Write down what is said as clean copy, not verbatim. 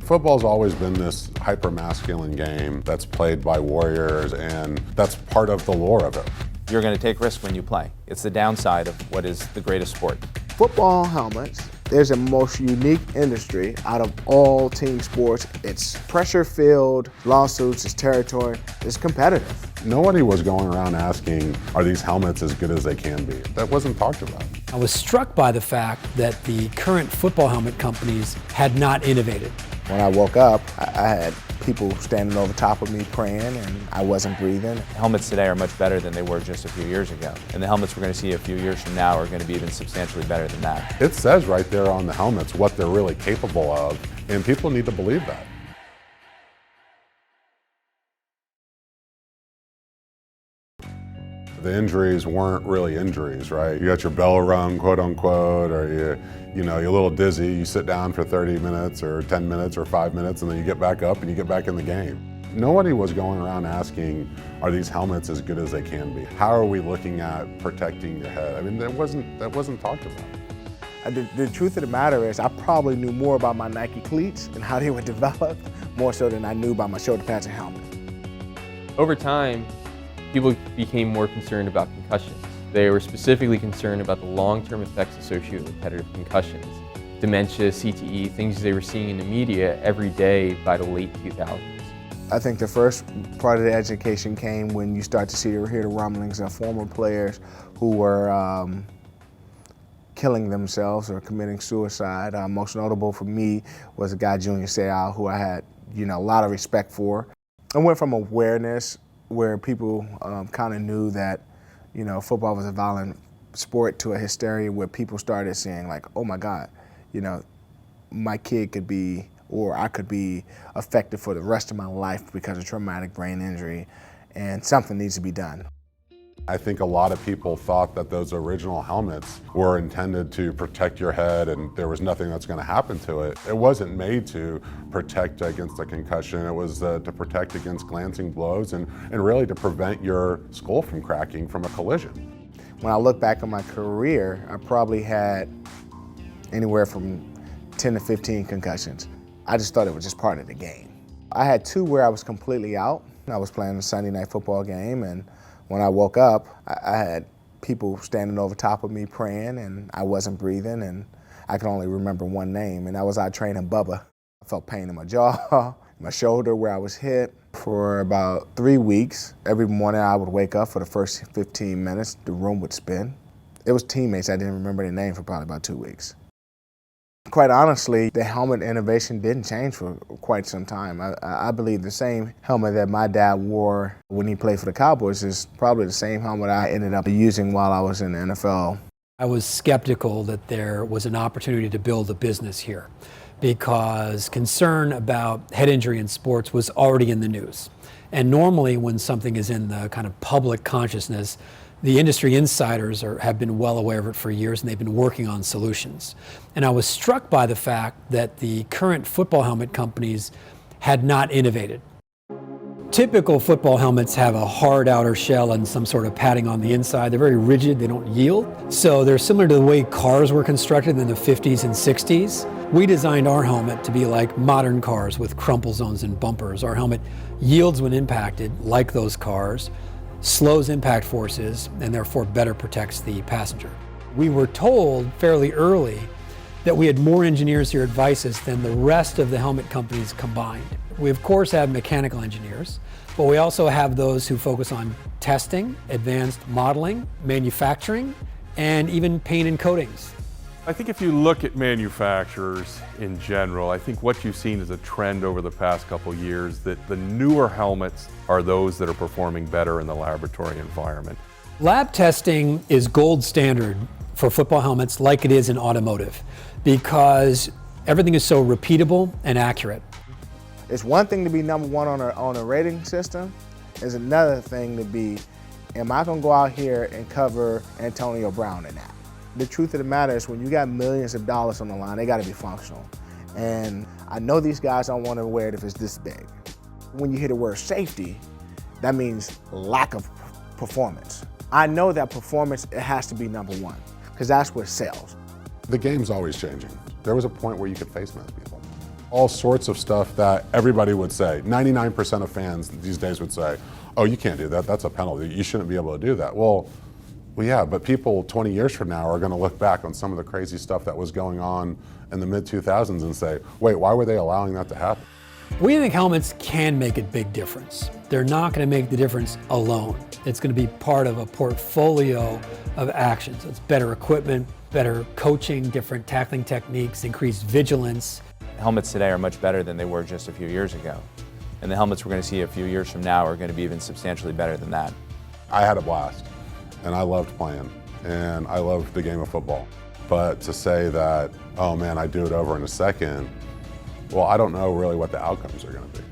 Football's always been this hyper-masculine game that's played by warriors, and that's part of the lore of it. You're going to take risks when you play. It's the downside of what is the greatest sport. Football helmets, there's a most unique industry out of all team sports. It's pressure-filled, lawsuits, it's territory, it's competitive. Nobody was going around asking, are these helmets as good as they can be? That wasn't talked about. I was struck by the fact that the current football helmet companies had not innovated. When I woke up, I had people standing over top of me praying, and I wasn't breathing. Helmets today are much better than they were just a few years ago. And the helmets we're going to see a few years from now are going to be even substantially better than that. It says right there on the helmets what they're really capable of, and people need to believe that. The injuries weren't really injuries, right? You got your bell rung, quote unquote, or you're a little dizzy, you sit down for 30 minutes or 10 minutes or 5 minutes, and then you get back up and you get back in the game. Nobody was going around asking, are these helmets as good as they can be? How are we looking at protecting your head? I mean, that wasn't talked about. The truth of the matter is I probably knew more about my Nike cleats and how they were developed, more so than I knew about my shoulder pads and helmet. Over time, people became more concerned about concussions. They were specifically concerned about the long-term effects associated with repetitive concussions. Dementia, CTE, things they were seeing in the media every day by the late 2000s. I think the first part of the education came when you start to hear the rumblings of former players who were killing themselves or committing suicide. Most notable for me was a guy, Junior Seau, who I had a lot of respect for. I went from awareness where people kind of knew that football was a violent sport to a hysteria where people started saying like, oh my God, my kid could be, or I could be affected for the rest of my life because of traumatic brain injury, and something needs to be done. I think a lot of people thought that those original helmets were intended to protect your head and there was nothing that's going to happen to it. It wasn't made to protect against a concussion. It was to protect against glancing blows and really to prevent your skull from cracking from a collision. When I look back on my career, I probably had anywhere from 10 to 15 concussions. I just thought it was just part of the game. I had two where I was completely out. I was playing a Sunday night football game, and when I woke up, I had people standing over top of me praying, and I wasn't breathing, and I could only remember one name, and that was our trainer, Bubba. I felt pain in my jaw, my shoulder where I was hit. For about 3 weeks, every morning I would wake up for the first 15 minutes, the room would spin. It was teammates, I didn't remember their name for probably about 2 weeks. Quite honestly, the helmet innovation didn't change for quite some time. I believe the same helmet that my dad wore when he played for the Cowboys is probably the same helmet I ended up using while I was in the NFL. I was skeptical that there was an opportunity to build a business here because concern about head injury in sports was already in the news. And normally when something is in the kind of public consciousness, the industry insiders have been well aware of it for years, and they've been working on solutions. And I was struck by the fact that the current football helmet companies had not innovated. Typical football helmets have a hard outer shell and some sort of padding on the inside. They're very rigid, they don't yield. So they're similar to the way cars were constructed in the 50s and 60s. We designed our helmet to be like modern cars with crumple zones and bumpers. Our helmet yields when impacted, like those cars, slows impact forces, and therefore better protects the passenger. We were told fairly early that we had more engineers here at Vices than the rest of the helmet companies combined. We of course have mechanical engineers, but we also have those who focus on testing, advanced modeling, manufacturing, and even paint and coatings. I think if you look at manufacturers in general, I think what you've seen is a trend over the past couple of years that the newer helmets are those that are performing better in the laboratory environment. Lab testing is gold standard for football helmets like it is in automotive because everything is so repeatable and accurate. It's one thing to be number one on a rating system. It's another thing to be, am I gonna go out here and cover Antonio Brown in that? The truth of the matter is when you got millions of dollars on the line, they gotta be functional. And I know these guys don't wanna wear it if it's this big. When you hear the word safety, that means lack of performance. I know that performance, it has to be number one, because that's what sells. The game's always changing. There was a point where you could face mask people. All sorts of stuff that everybody would say. 99% of fans these days would say, oh, you can't do that, that's a penalty, you shouldn't be able to do that. Well, yeah, but people 20 years from now are going to look back on some of the crazy stuff that was going on in the mid-2000s and say, wait, why were they allowing that to happen? We think helmets can make a big difference. They're not going to make the difference alone. It's going to be part of a portfolio of actions. It's better equipment, better coaching, different tackling techniques, increased vigilance. Helmets today are much better than they were just a few years ago. And the helmets we're going to see a few years from now are going to be even substantially better than that. I had a blast, and I loved playing, and I loved the game of football. But to say that, oh man, I'd do it over in a second, well, I don't know really what the outcomes are going to be.